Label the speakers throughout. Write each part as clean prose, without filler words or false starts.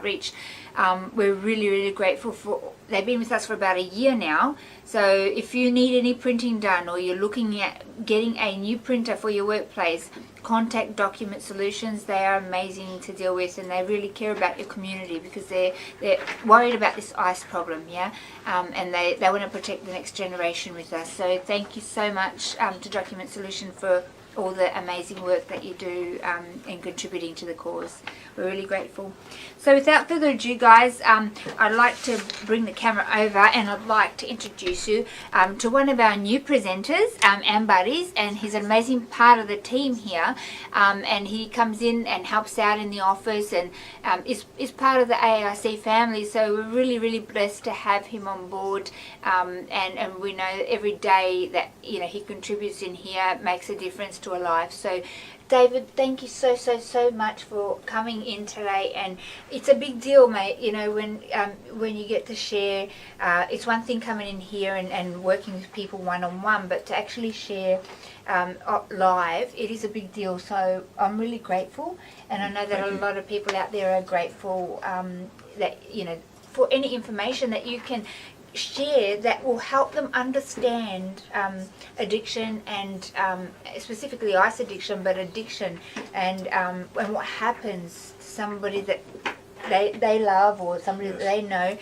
Speaker 1: outreach. We're really, really grateful for, they've been with us for about a year now. So if you need any printing done or you're looking at getting a new printer for your workplace, contact Document Solutions. They are amazing to deal with, and they really care about your community because they're worried about this ice problem, and they want to protect the next generation with us. So thank you so much to Document Solution for all the amazing work that you do in contributing to the cause. We're really grateful. So without further ado, guys, I'd like to bring the camera over and I'd like to introduce you to one of our new presenters, Ann Buddies, and he's an amazing part of the team here, and he comes in and helps out in the office and is part of the AARC family. So we're really, really blessed to have him on board, and we know that every day that he contributes in here makes a difference to a life. So David, thank you so much for coming in today, and it's a big deal, mate, when you get to share. It's one thing coming in here and working with people one-on-one, but to actually share live, it is a big deal. So I'm really grateful, and I know that a lot of people out there are grateful that for any information that you can share that will help them understand addiction, and specifically ice addiction, but addiction and what happens to somebody that they love or somebody that they know,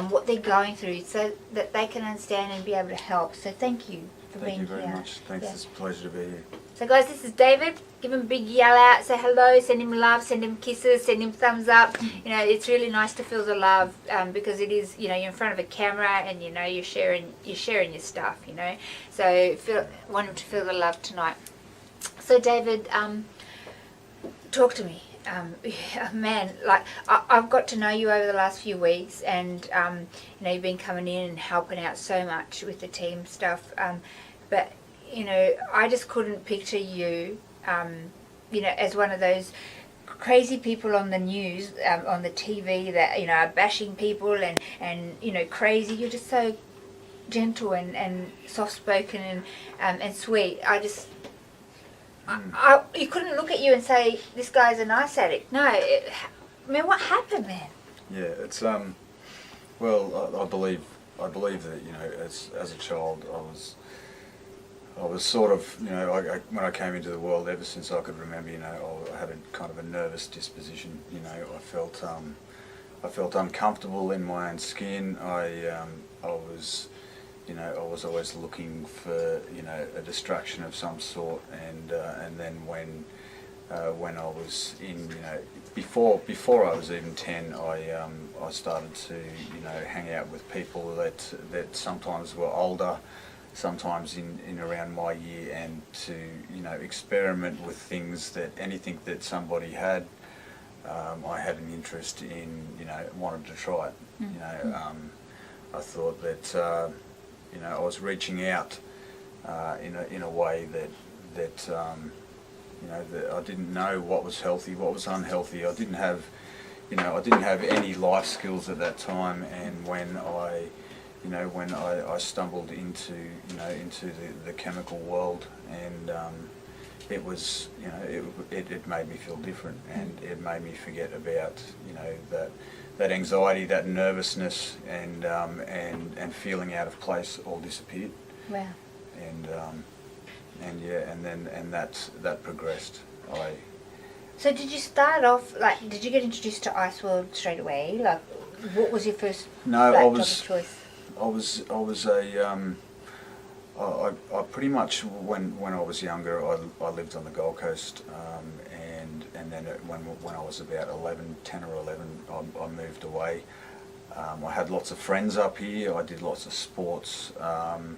Speaker 1: what they're going through, so that they can understand and be able to help. So thank you for being here.
Speaker 2: Thank you very much. Thanks, it's a pleasure to be here.
Speaker 1: So guys, this is David. Give him a big yell out, say hello, send him love, send him kisses, send him thumbs up. It's really nice to feel the love, because it is, you're in front of a camera and you're sharing your stuff, So want him to feel the love tonight. So David, talk to me. Man, like I've got to know you over the last few weeks, and you've been coming in and helping out so much with the team stuff, but I just couldn't picture you, as one of those crazy people on the news, on the TV that, are bashing people and crazy. You're just so gentle and soft-spoken and sweet. You couldn't look at you and say, this guy's an ice addict. No, what happened, man?
Speaker 2: Yeah, it's, well, I believe that, as a child, I was sort of, when I came into the world, ever since I could remember, I had a kind of a nervous disposition. I felt uncomfortable in my own skin. I was always looking for, a distraction of some sort. And then when I was in, before I was even 10, I started to, hang out with people that sometimes were older, sometimes in around my year, and to experiment with things, anything that somebody had, I had an interest in, wanted to try it. I thought that I was reaching out in a way that I didn't know what was healthy, what was unhealthy. I didn't have any life skills at that time, and when I stumbled into the chemical world, and it was it made me feel different, and it made me forget about that anxiety, that nervousness, and feeling out of place all disappeared.
Speaker 1: Wow.
Speaker 2: And that progressed.
Speaker 1: So did you start off, did you get introduced to Ice World straight away? What was your first laptop of choice?
Speaker 2: I pretty much, when I was younger, I lived on the Gold Coast, and then when I was about 10 or 11, I moved away. I had lots of friends up here. I did lots of sports and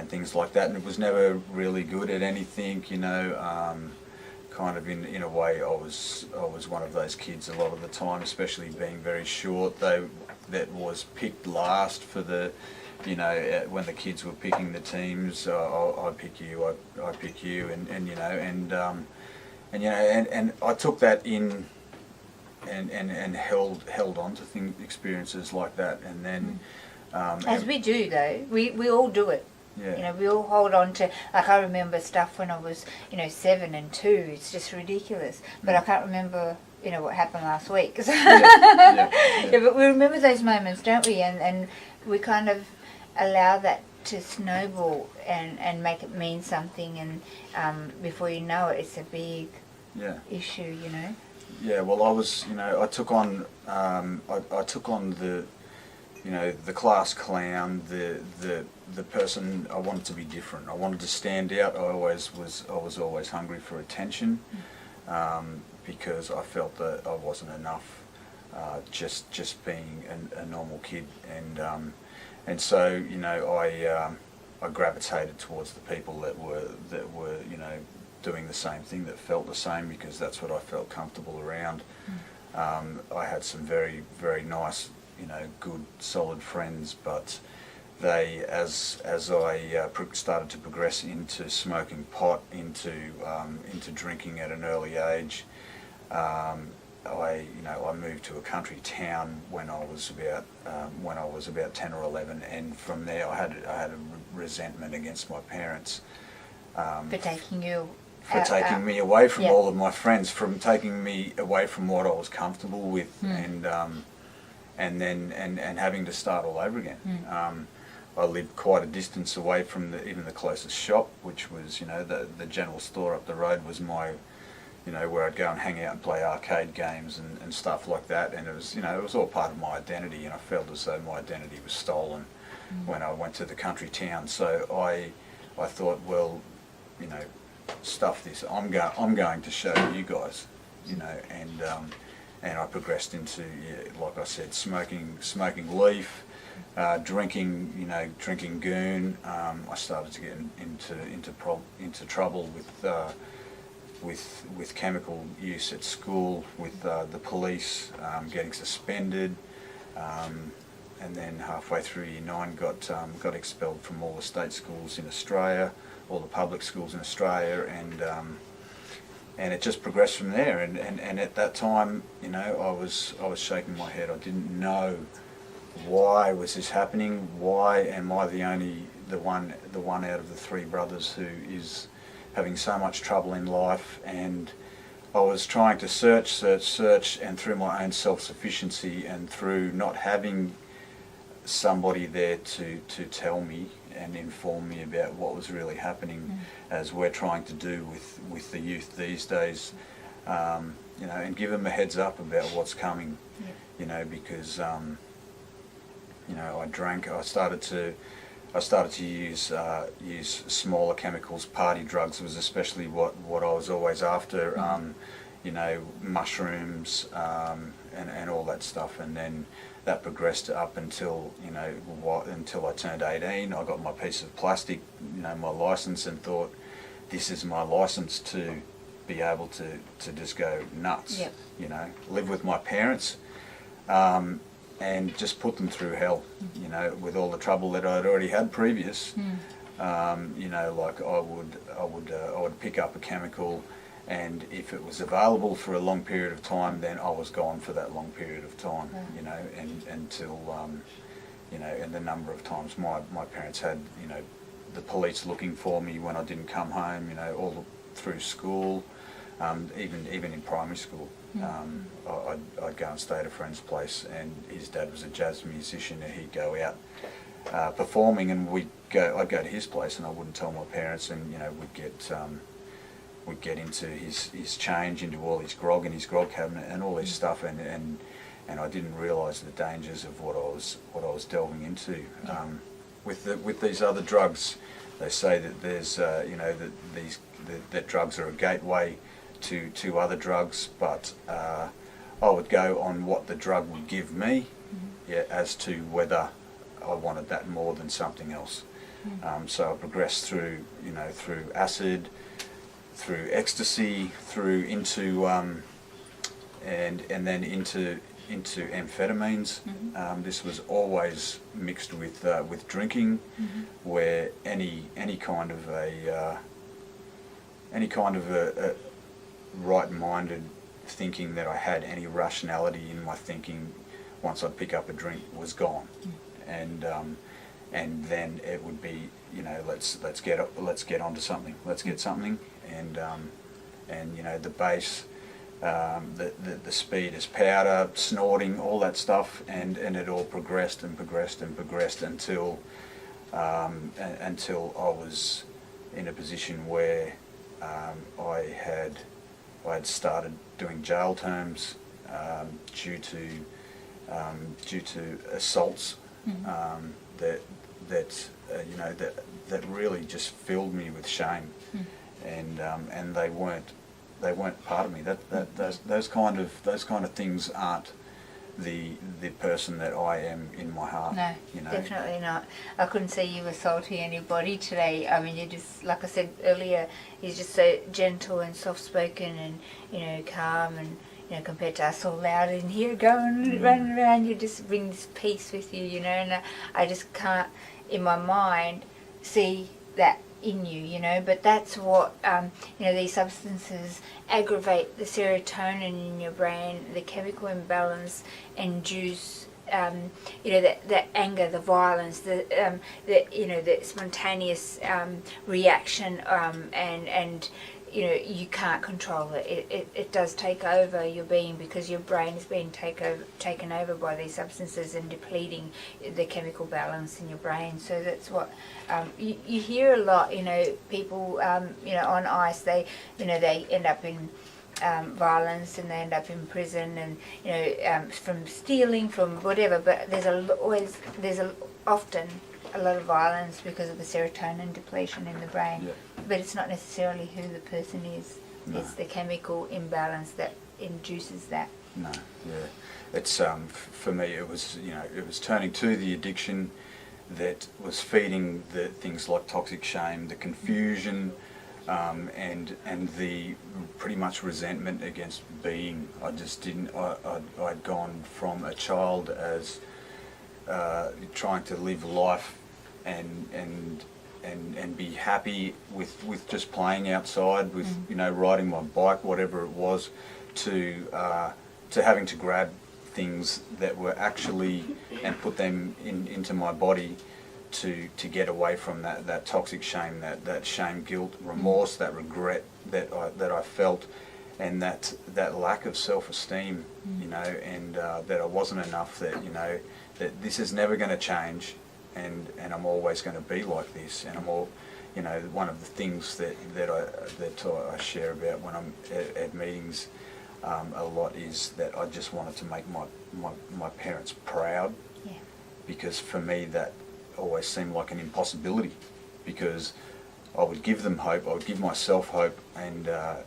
Speaker 2: things like that, and it was never really good at anything, kind of in a way. I was one of those kids a lot of the time, especially being very short, that was picked last for the, when the kids were picking the teams. I pick you, I pick you, and I took that in and held on to experiences like that, and then
Speaker 1: as we do though, we all do it.
Speaker 2: Yeah.
Speaker 1: We all hold on to, I remember stuff when I was, 7 and 2, it's just ridiculous. But I can't remember you know, what happened last week.
Speaker 2: Yeah.
Speaker 1: Yeah, but we remember those moments, don't we? And we kind of allow that to snowball and make it mean something, and before you know it, it's a big
Speaker 2: Yeah.
Speaker 1: issue, you know.
Speaker 2: Yeah, well, I was, you know, I took on the, you know, the class clown, the person. I wanted to be different. I wanted to stand out. I was always hungry for attention, because I felt that I wasn't enough, just being a normal kid, and so, you know, I gravitated towards the people that were, you know, doing the same thing, that felt the same, because that's what I felt comfortable around. I had some very, very nice, you know, good, solid friends, but they, as I started to progress into smoking pot, into drinking at an early age, I moved to a country town when I was about 10 or 11, and from there I had a resentment against my parents.
Speaker 1: For taking you
Speaker 2: For taking me away from all of my friends, from taking me away from what I was comfortable with, and having to start all over again. I lived quite a distance away from even the closest shop, which was, you know, the general store up the road was my, you know, where I'd go and hang out and play arcade games and stuff like that. And it was, you know, it was all part of my identity, and I felt as though my identity was stolen when I went to the country town. So I thought, well, you know, stuff this. I'm going to show you guys, you know, and I progressed into, like I said, smoking leaf, drinking, you know, drinking goon. I started to get into trouble with chemical use at school, with the police, getting suspended, and then halfway through Year 9 got expelled from all the state schools in Australia, all the public schools in Australia, and it just progressed from there. And at that time, you know, I was shaking my head. I didn't know why was this happening. Why am I the one out of the three brothers who is having so much trouble in life? And I was trying to search, and through my own self-sufficiency and through not having somebody there to tell me and inform me about what was really happening, as we're trying to do with the youth these days, you know, and give them a heads up about what's coming, you know, because you know, I started to use smaller chemicals. Party drugs was especially what I was always after, you know, mushrooms, and all that stuff. And then that progressed up until, you know, until I turned 18. I got my piece of plastic, you know, my license, and thought, this is my license to be able to just go nuts, you know, live with my parents, and just put them through hell, you know, with all the trouble that I'd already had previous. You know, like I would pick up a chemical, and if it was available for a long period of time, then I was gone for that long period of time, you know, and until, you know, and the number of times my parents had, you know, the police looking for me when I didn't come home, you know, all through school, even in primary school. I'd go and stay at a friend's place, and his dad was a jazz musician, and he'd go out performing, and I'd go to his place, and I wouldn't tell my parents, and, you know, we'd get into his change, into all his grog in his grog cabinet and all this stuff, and I didn't realise the dangers of what I was delving into. With these other drugs, they say that there's you know, that drugs are a gateway to other drugs, but I would go on what the drug would give me, as to whether I wanted that more than something else. So I progressed through, you know, through acid, through ecstasy, through into and then into amphetamines. This was always mixed with drinking, where any kind of a right-minded thinking that I had, any rationality in my thinking, once I'd pick up a drink, was gone, and then it would be, you know, let's get onto something, let's get something, and you know, the base the speed as powder, snorting, all that stuff, and it all progressed and progressed and progressed until until I was in a position where I had started doing jail terms due to assaults that really just filled me with shame, and they weren't part of me. Those kind of things aren't the person that I am in my heart.
Speaker 1: No,
Speaker 2: you know.
Speaker 1: definitely not. I couldn't see you assaulting anybody today. I mean, you're just, like I said earlier, you're just so gentle and soft-spoken and, calm and, compared to us all loud in here going, running around, you just bring this peace with you, and I just can't, in my mind, see that in you, but that's what, these substances aggravate the serotonin in your brain, the chemical imbalance, induce, that anger, the violence, the spontaneous reaction, and you can't control it. It does take over your being because your brain is being taken over by these substances and depleting the chemical balance in your brain. So that's what you hear a lot. People on ice, they end up in violence and they end up in prison, and from stealing, from whatever. But there's often a lot of violence because of the serotonin depletion in the brain.
Speaker 2: Yeah.
Speaker 1: But it's not necessarily who the person is.
Speaker 2: No.
Speaker 1: It's the chemical imbalance that induces that.
Speaker 2: No, yeah. It's for me. It was turning to the addiction that was feeding the things like toxic shame, the confusion, and the pretty much resentment against being. I just didn't. I'd gone from a child as trying to live life and be happy with just playing outside, with riding my bike, whatever it was, to having to grab things that were actually and put them into my body to get away from that toxic shame, that shame, guilt, remorse, that regret that I felt, and that lack of self-esteem, and that I wasn't enough, that this is never going to change, and I'm always going to be like this, and I'm all, one of the things that I share about when I'm at meetings a lot is that I just wanted to make my parents proud, because for me that always seemed like an impossibility, because I would give them hope, I would give myself hope, and I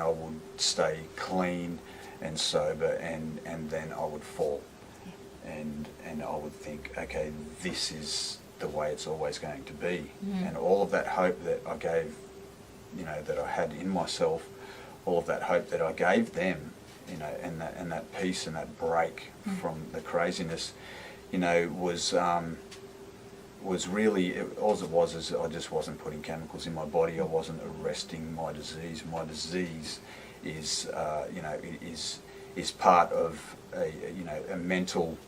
Speaker 2: would stay clean and sober, and then I would fall. And I would think, okay, this is the way it's always going to be. And all of that hope that I gave, that I had in myself, all of that hope that I gave them, and that peace and that break from the craziness, was really, all it was is I just wasn't putting chemicals in my body. I wasn't arresting my disease. My disease is, is part of a mental.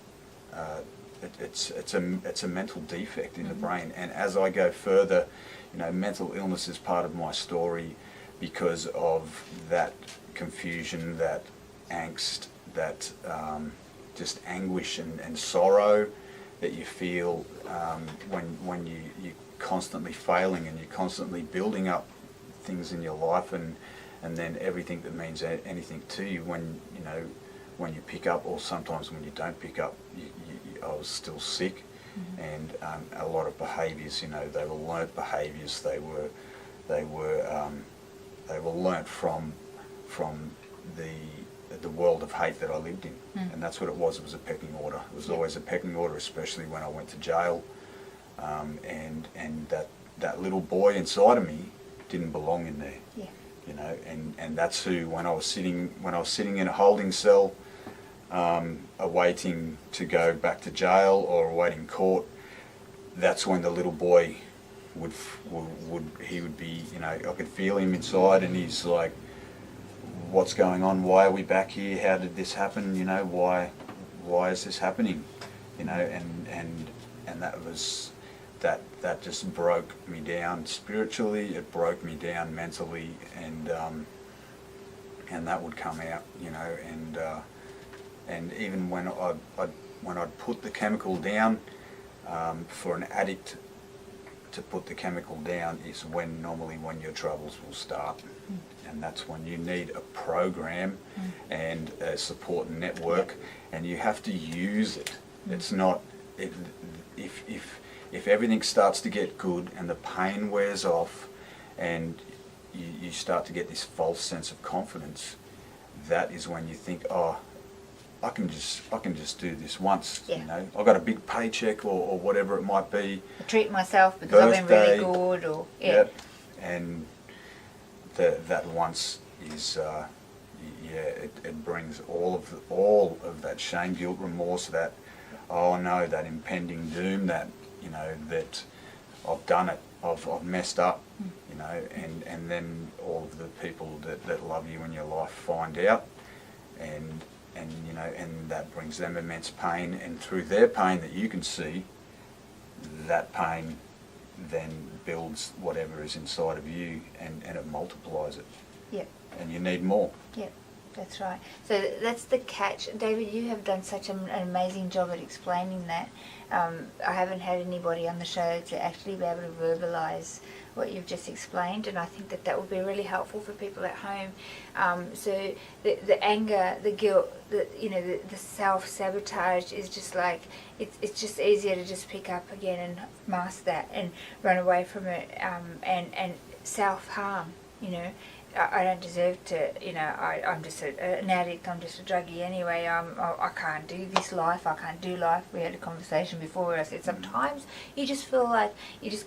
Speaker 2: It's a mental defect in the brain, and as I go further, mental illness is part of my story because of that confusion, that angst, that just anguish and sorrow that you feel when you're constantly failing and you're constantly building up things in your life, and then everything that means anything to you, when you pick up, or sometimes when you don't pick up, I was still sick, and a lot of behaviours, they were learnt behaviours. They were learnt from the world of hate that I lived in, and that's what it was. It was a pecking order. It was always a pecking order, especially when I went to jail, and that little boy inside of me didn't belong in there. And that's who, when I was sitting in a holding cell, awaiting to go back to jail or awaiting court, that's when the little boy would be, I could feel him inside, and he's like, what's going on? Why are we back here? How did this happen? Why is this happening? And that was, that just broke me down spiritually. It broke me down mentally, and and that would come out, you know, and even when I'd put the chemical down, for an addict to put the chemical down is normally when your troubles will start. And that's when you need a program and a support network, and you have to use it. It's not, if everything starts to get good and the pain wears off and you start to get this false sense of confidence, that is when you think, oh, I can just do this once.
Speaker 1: Yeah.
Speaker 2: You know, I got a big paycheck or whatever it might be.
Speaker 1: I treat myself because I've been really
Speaker 2: Birthday.
Speaker 1: good, or
Speaker 2: Yep. And that once is, it brings all of that shame, guilt, remorse, that, oh no, that impending doom, that, you know, that I've done it, I've messed up, you know, and then all of the people that love you in your life find out, and you know, and that brings them immense pain, and through their pain that you can see, that pain then builds whatever is inside of you, and it multiplies it.
Speaker 1: Yep.
Speaker 2: And you need more.
Speaker 1: Yep, that's right. So that's the catch. David, you have done such an amazing job at explaining that. I haven't had anybody on the show to actually be able to verbalise what you've just explained, and I think that would be really helpful for people at home. So the anger, the guilt, the self-sabotage is just like, it's just easier to just pick up again and mask that and run away from it, and self-harm, you know. I don't deserve to, you know, I'm just an addict, I'm just a druggie anyway, I can't do this life, I can't do life. We had a conversation before where I said sometimes you just feel like you just,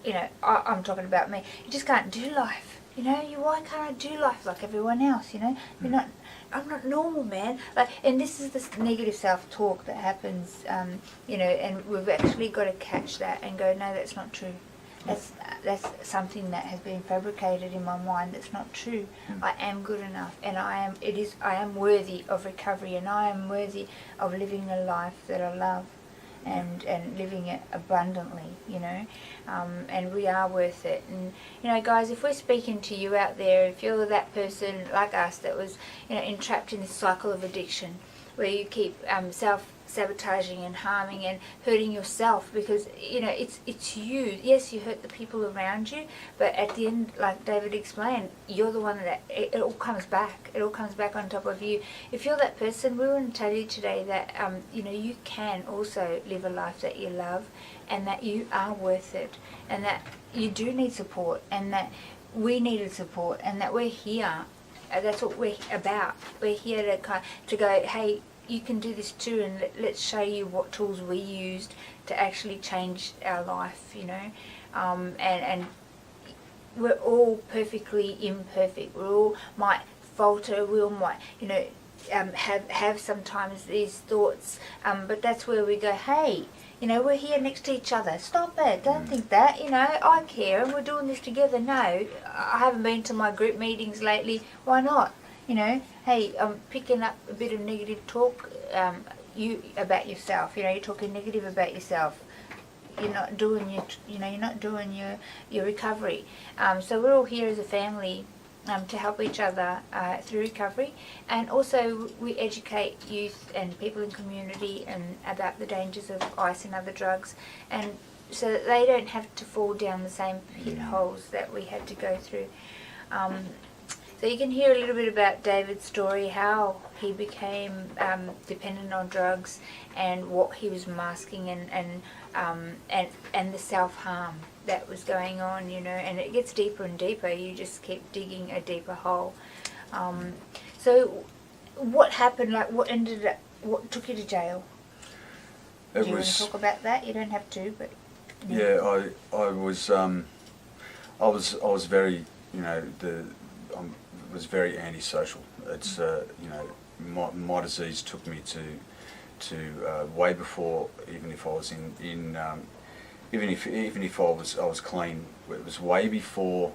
Speaker 1: you know, I'm talking about me, you just can't do life, you know, why can't I do life like everyone else, you know, I'm not normal, man. Like, and this is this negative self-talk that happens, you know, and we've actually got to catch that and go, no, that's not true. That's something that has been fabricated in my mind. That's not true. I am good enough, and I am worthy of recovery, and I am worthy of living a life that I love, and living it abundantly, you know, and we are worth it. And you know, guys, if we're speaking to you out there, if you're that person like us that was, you know, entrapped in this cycle of addiction, where you keep self-sabotaging and harming and hurting yourself, because, you know, it's you. Yes, you hurt the people around you, but at the end, like David explained, you're the one that it all comes back. It all comes back on top of you. If you're that person, we want to tell you today that, you know, you can also live a life that you love, and that you are worth it, and that you do need support, and that we needed support, and that we're here. That's what we're about. We're here to go, hey, you can do this too, and let's show you what tools we used to actually change our life, you know. And we're all perfectly imperfect. We all might falter, we all might, you know, have sometimes these thoughts, but that's where we go, hey, you know, we're here next to each other. Stop it. Don't think that. You know, I care and we're doing this together. No, I haven't been to my group meetings lately. Why not? You know, hey, I'm picking up a bit of negative talk about yourself. You know, you're talking negative about yourself. You're not doing your recovery. So we're all here as a family to help each other through recovery, and also we educate youth and people in community and about the dangers of ice and other drugs, and so that they don't have to fall down the same pit holes that we had to go through. So you can hear a little bit about David's story, how he became dependent on drugs, and what he was masking, and the self-harm that was going on, you know, and it gets deeper and deeper. You just keep digging a deeper hole. So what happened? Like, what took you to jail? Do you want to talk about that? You don't have to, but
Speaker 2: yeah, I was very, you know, was very antisocial. It's you know, my disease took me to way before, even if I was even if I was clean, it was way before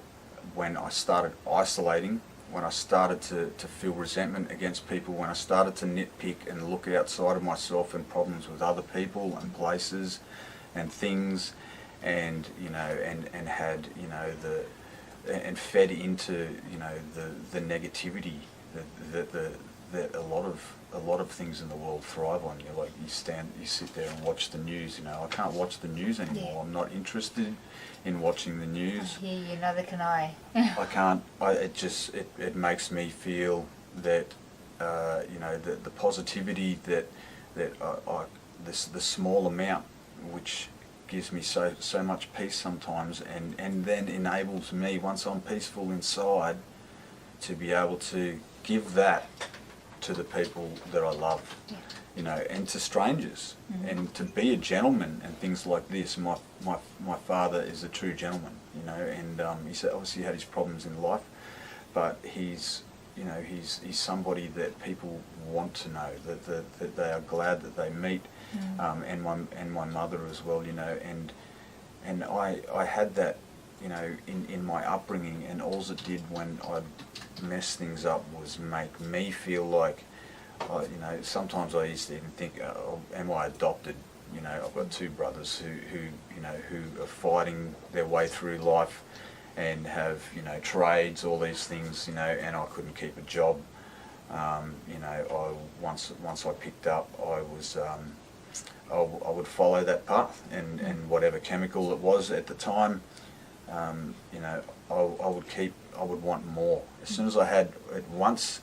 Speaker 2: when I started isolating, when I started to feel resentment against people, when I started to nitpick and look outside of myself and problems with other people and places and things, and you know, and had, you know, and fed into, you know, the negativity that a lot of things in the world thrive on you. Like you sit there and watch the news. You know, I can't watch the news anymore.
Speaker 1: Yeah.
Speaker 2: I'm not interested in watching the news.
Speaker 1: I hear you, neither can I.
Speaker 2: I can't. It makes me feel that you know, the positivity that the small amount which gives me so much peace sometimes, and then enables me, once I'm peaceful inside, to be able to give that to the people that I love,
Speaker 1: Yeah.
Speaker 2: you know, and to strangers, and to be a gentleman and things like this. My father is a true gentleman, you know, and he's obviously had his problems in life, but he's somebody that people want to know, that they are glad that they meet, and my mother as well, you know, and I had that, you know, in my upbringing, and all it did when I messed things up was make me feel like, you know, sometimes I used to even think, am I adopted? You know, I've got two brothers who are fighting their way through life and have, you know, trades, all these things, you know, and I couldn't keep a job. You know, once I picked up, I would follow that path, and whatever chemical it was at the time, you know, I would want more. As soon as I had it once,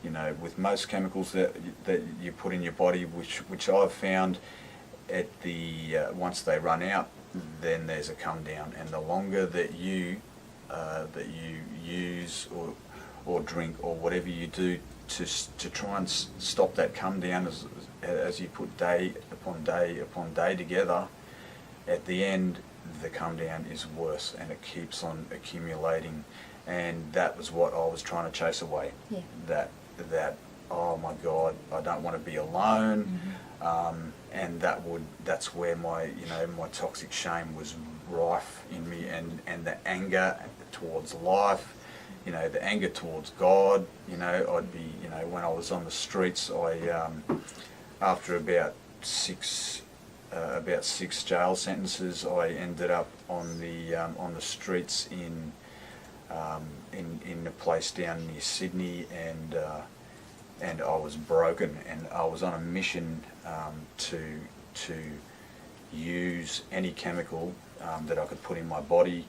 Speaker 2: you know, with most chemicals that you put in your body, which I've found at the once they run out, then there's a come down, and the longer that you use or drink or whatever you do to try and stop that come down, as you put day upon day upon day together, at the end the come down is worse, and it keeps on accumulating. And that was what I was trying to chase away.
Speaker 1: Yeah.
Speaker 2: That oh my God, I don't want to be alone. And that's where my toxic shame was rife in me, and the anger towards life, you know, the anger towards God. You know, I'd be, you know, when I was on the streets, after about six jail sentences, I ended up on the streets in a place down near Sydney, and I was broken, and I was on a mission to use any chemical that I could put in my body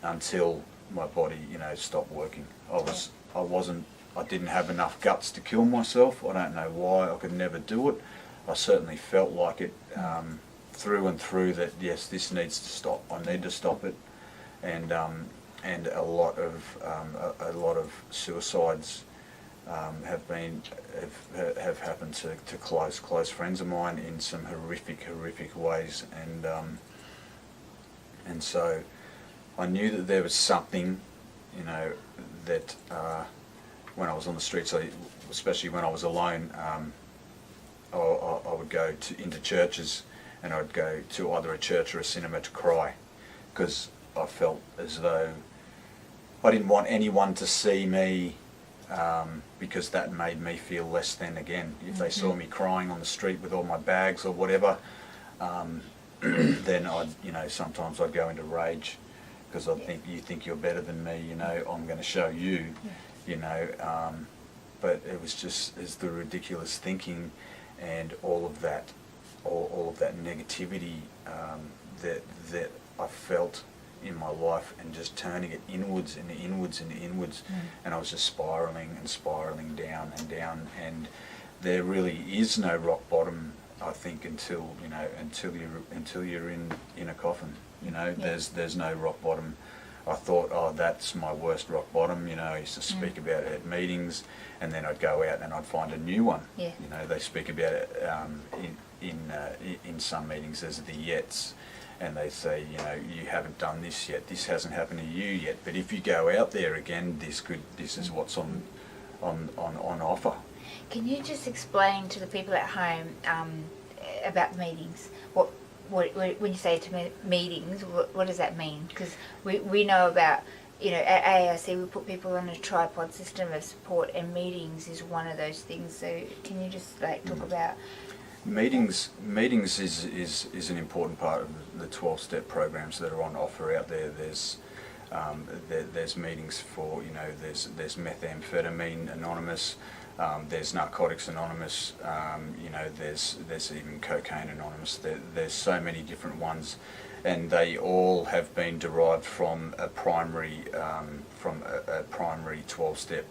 Speaker 2: until my body, you know, stopped working. I didn't have enough guts to kill myself. I don't know why. I could never do it. I certainly felt like it through and through, that yes, this needs to stop. I need to stop it, and a lot of suicides have happened to close friends of mine in some horrific ways, and so I knew that there was something, you know, that when I was on the streets, especially when I was alone, I would go into churches, and I'd go to either a church or a cinema to cry, because I felt as though I didn't want anyone to see me, because that made me feel less than again. If they saw me crying on the street with all my bags or whatever, then sometimes I'd go into rage, because I'd think, you think you're better than me, you know, I'm going to show you, you know. But it was just the ridiculous thinking and all of that negativity that I felt in my life, and just turning it inwards and inwards and inwards, and I was just spiraling down and down, and there really is no rock bottom, I think, until you're in a coffin, you know. There's no rock bottom. I thought, oh, that's my worst rock bottom, you know. I used to speak about it at meetings, and then I'd go out and I'd find a new one. You know, they speak about it in some meetings as the yets, and they say, you know, you haven't done this yet, this hasn't happened to you yet, but if you go out there again, this is what's on offer.
Speaker 1: Can you just explain to the people at home about meetings? When you say to meetings, what does that mean? Because we know about, you know, at AIC we put people on a tripod system of support, and meetings is one of those things. So can you just talk about
Speaker 2: Meetings is an important part of the 12-step programs that are on offer out there. There's There's meetings for, you know, there's Methamphetamine Anonymous, there's Narcotics Anonymous, you know, there's even Cocaine Anonymous. There's so many different ones, and they all have been derived from a primary 12-step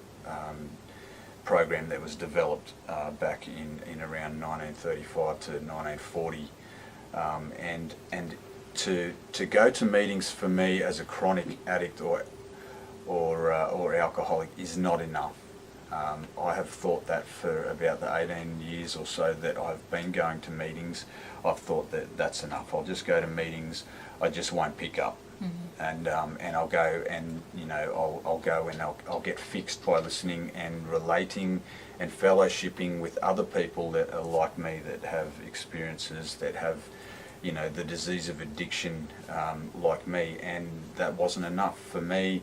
Speaker 2: program that was developed back in around 1935 to 1940, and to go to meetings for me as a chronic addict or alcoholic is not enough. I have thought that for about the 18 years or so that I've been going to meetings. I've thought that that's enough. I'll just go to meetings. I just won't pick up, and I'll go and, you know, I'll go and I'll get fixed by listening and relating and fellowshipping with other people that are like me, that have experiences, that have, you know, the disease of addiction like me, and that wasn't enough for me.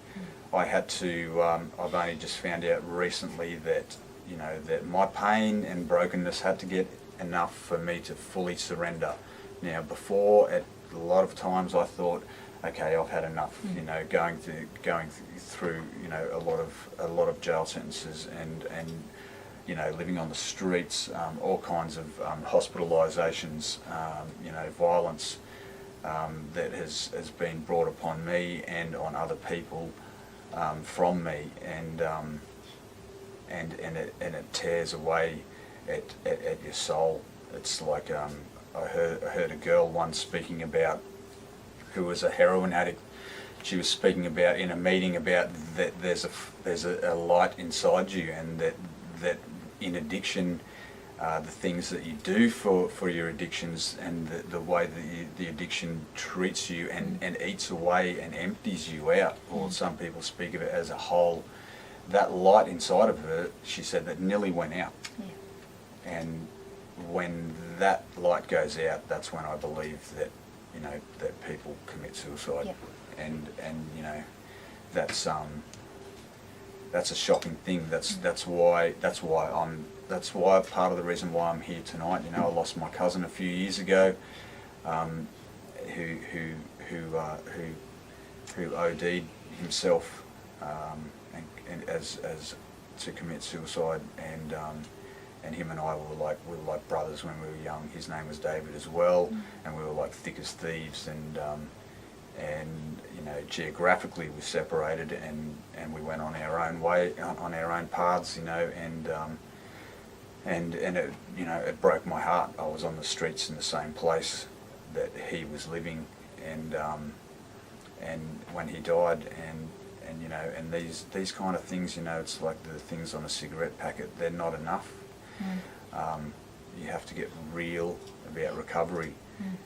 Speaker 2: I had to, I've only just found out recently that, you know, that my pain and brokenness had to get enough for me to fully surrender. Now, before, at a lot of times I thought, okay, I've had enough, you know, going through, you know, a lot of jail sentences and you know, living on the streets, all kinds of hospitalisations, you know, violence that has been brought upon me and on other people from me, and it tears away at your soul. It's like I heard a girl once speaking about, who was a heroin addict. She was speaking about in a meeting about that there's a light inside you, and that in addiction, the things that you do for your addictions, and the way that the addiction treats you and eats away and empties you out, or some people speak of it as a hole, that light inside of her, she said, that nearly went out. Yeah. And when that light goes out, that's when I believe that, you know, that people commit suicide. Yep. And you know, that's a shocking thing. That's why part of the reason why I'm here tonight. You know, I lost my cousin a few years ago, who OD'd himself, and as to commit suicide, and him and I were like brothers when we were young. His name was David as well, and we were like thick as thieves, and you know, geographically we separated, and we went on our own way, on our own paths, you know, and it, you know, it broke my heart. I was on the streets in the same place that he was living, and when he died, and you know, and these kind of things, you know, it's like the things on a cigarette packet, they're not enough. You have to get real about recovery,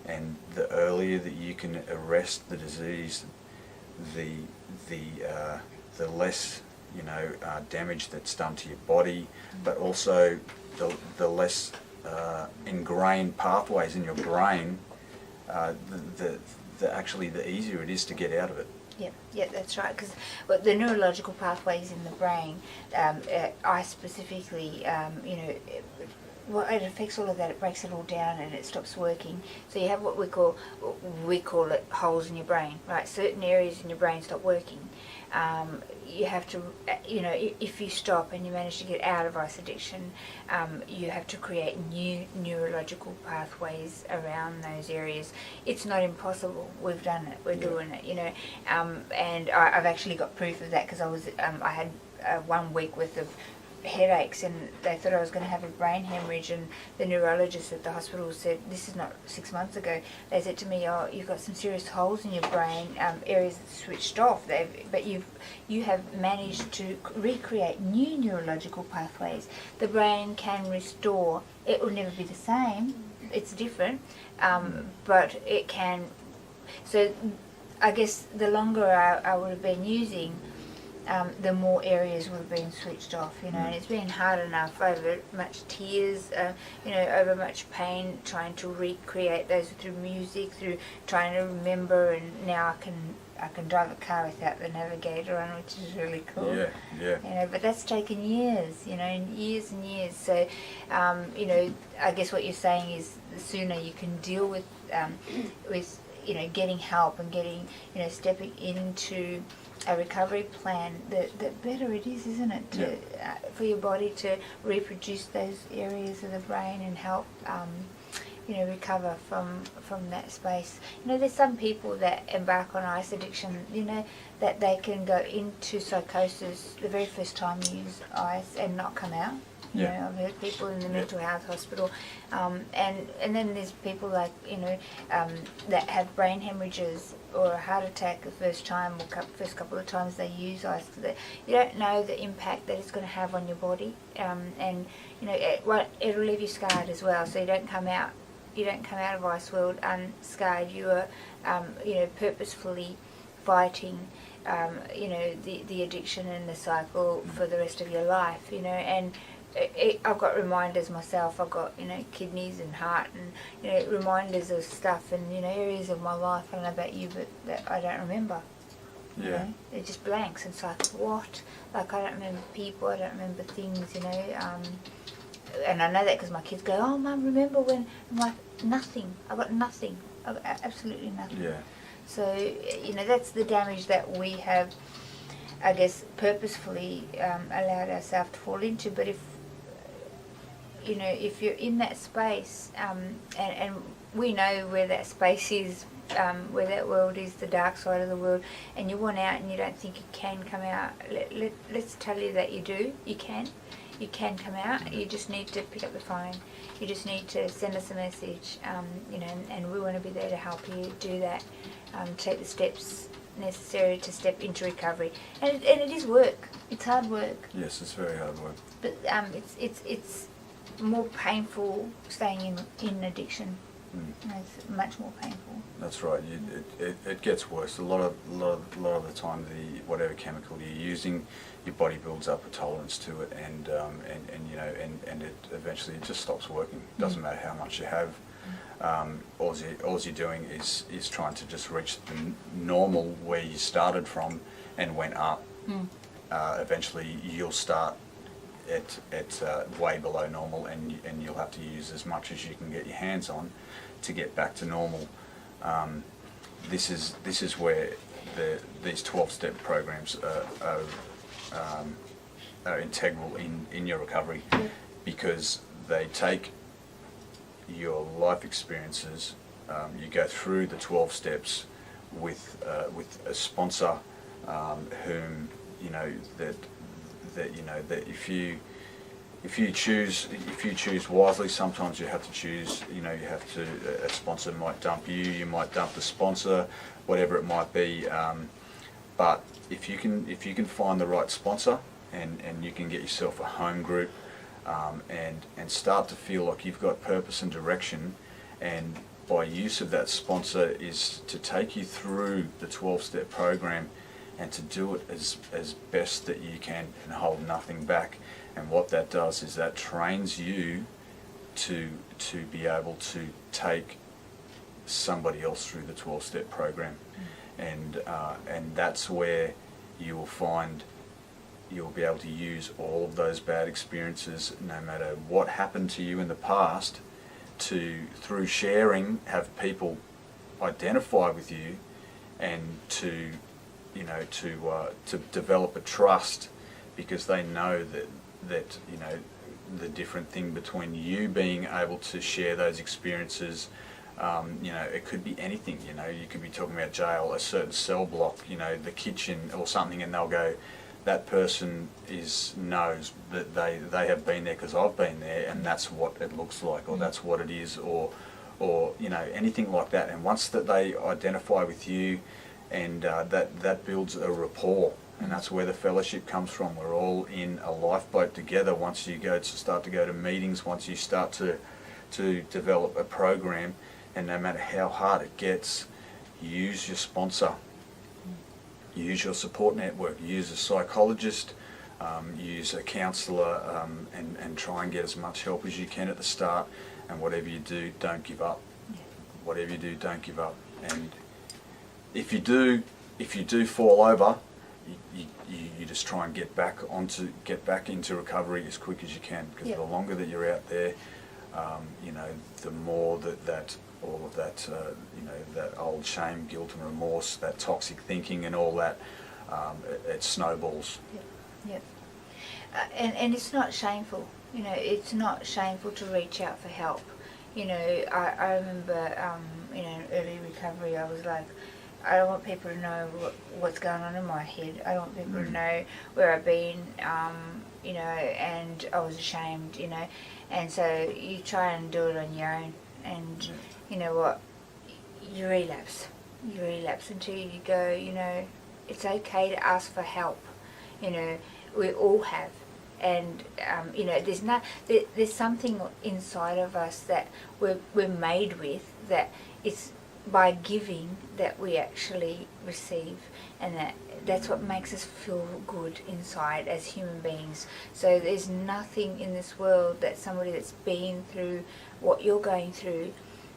Speaker 2: and the earlier that you can arrest the disease, the less, you know, damage that's done to your body, but also the less ingrained pathways in your brain, actually the easier it is to get out of it.
Speaker 1: Yeah, that's right. Because the neurological pathways in the brain, I specifically, you know, it affects all of that. It breaks it all down and it stops working. So you have what we call it holes in your brain, right? Certain areas in your brain stop working. You have to, you know, if you stop and you manage to get out of ice addiction, you have to create new neurological pathways around those areas. It's not impossible. We've done it. We're doing it, you know. And I've actually got proof of that, because I had 1 week worth of headaches, and they thought I was going to have a brain hemorrhage, and the neurologist at the hospital said, this is not 6 months ago, they said to me, oh, you've got some serious holes in your brain, areas that switched off, but you have managed to recreate new neurological pathways. The brain can restore. It will never be the same, it's different, but it can. So I guess the longer I would have been using, the more areas would have been switched off, you know, and it's been hard enough over much tears, you know, over much pain, trying to recreate those through music, through trying to remember, and now I can drive a car without the navigator on, which is really cool.
Speaker 2: Yeah.
Speaker 1: You know, but that's taken years, you know, and years. So, you know, I guess what you're saying is the sooner you can deal with getting help and getting, stepping into a recovery plan, the better it is, isn't it, for your body to reproduce those areas of the brain and help, recover from that space. There's some people that embark on ice addiction, that they can go into psychosis the very first time you use ice and not come out. I've heard people in the mental health hospital, and then there's people like that have brain hemorrhages or a heart attack the first time or first couple of times they use ice. You don't know the impact that it's going to have on your body, and it'll leave you scarred as well. So you don't come out of Ice World unscarred. You are purposefully fighting the addiction and the cycle for the rest of your life. And I've got reminders myself. I've got kidneys and heart and reminders of stuff and areas of my life. I don't know about you, but that I don't remember. They're just blanks. And it's like, what? Like, I don't remember people. I don't remember things. And I know that because my kids go, "Oh, Mum, remember when?" I'm like, nothing. I've got nothing. I've got absolutely nothing.
Speaker 2: Yeah.
Speaker 1: So that's the damage that we have, I guess, purposefully allowed ourselves to fall into. But if you're in that space, and we know where that space is, where that world is, the dark side of the world, and you want out and you don't think you can come out, let's tell you that you do. You can. You can come out. You just need to pick up the phone. You just need to send us a message, and we want to be there to help you do that. Take the steps necessary to step into recovery. And it is work. It's hard work.
Speaker 2: Yes, it's very hard work.
Speaker 1: But it's more painful staying in addiction. It's much more painful.
Speaker 2: That's right. It gets worse. A lot of the time, whatever chemical you're using, your body builds up a tolerance to it, and it eventually just stops working. It doesn't matter how much you have. All you're doing is trying to just reach the normal where you started from and went up. Eventually, you'll start at way below normal, and you'll have to use as much as you can get your hands on to get back to normal. This is where these 12-step programs are integral in your recovery, because they take your life experiences. You go through the 12 steps with a sponsor whom that if you choose wisely, sometimes you have to choose. A sponsor might dump you. You might dump the sponsor, whatever it might be. But if you can find the right sponsor, and you can get yourself a home group, and start to feel like you've got purpose and direction, and by use of that sponsor is to take you through the 12-step program and to do it as best that you can and hold nothing back. And what that does is that trains you to be able to take somebody else through the 12-step program. And that's where you will find you'll be able to use all of those bad experiences, no matter what happened to you in the past, to, through sharing, have people identify with you, and to develop a trust, because they know that the different thing between you being able to share those experiences. It could be anything. You could be talking about jail, a certain cell block, the kitchen or something, and they'll go, that person knows that they have been there because I've been there, and that's what it looks like, or that's what it is, or anything like that. And once that they identify with you, and that builds a rapport, and that's where the fellowship comes from. We're all in a lifeboat together. Once you start to go to meetings, once you start to develop a program, and no matter how hard it gets, use your sponsor, use your support network, use a psychologist, use a counsellor, and try and get as much help as you can at the start. And whatever you do, don't give up. Whatever you do, don't give up. And if you do fall over, you just try and get back into recovery as quick as you can, because the longer that you're out there, the more that all of that, that old shame, guilt and remorse, that toxic thinking and all that, it snowballs.
Speaker 1: Yep. And it's not shameful. It's not shameful to reach out for help. I remember, in early recovery, I was like, I don't want people to know what's going on in my head. I don't want people to know where I've been, and I was ashamed, And so you try and do it on your own. And you know what? You relapse. You relapse until you go, it's okay to ask for help. We all have. And there's something inside of us that we're made with, that it's by giving that we actually receive, and that's what makes us feel good inside as human beings. So there's nothing in this world that somebody that's been through what you're going through,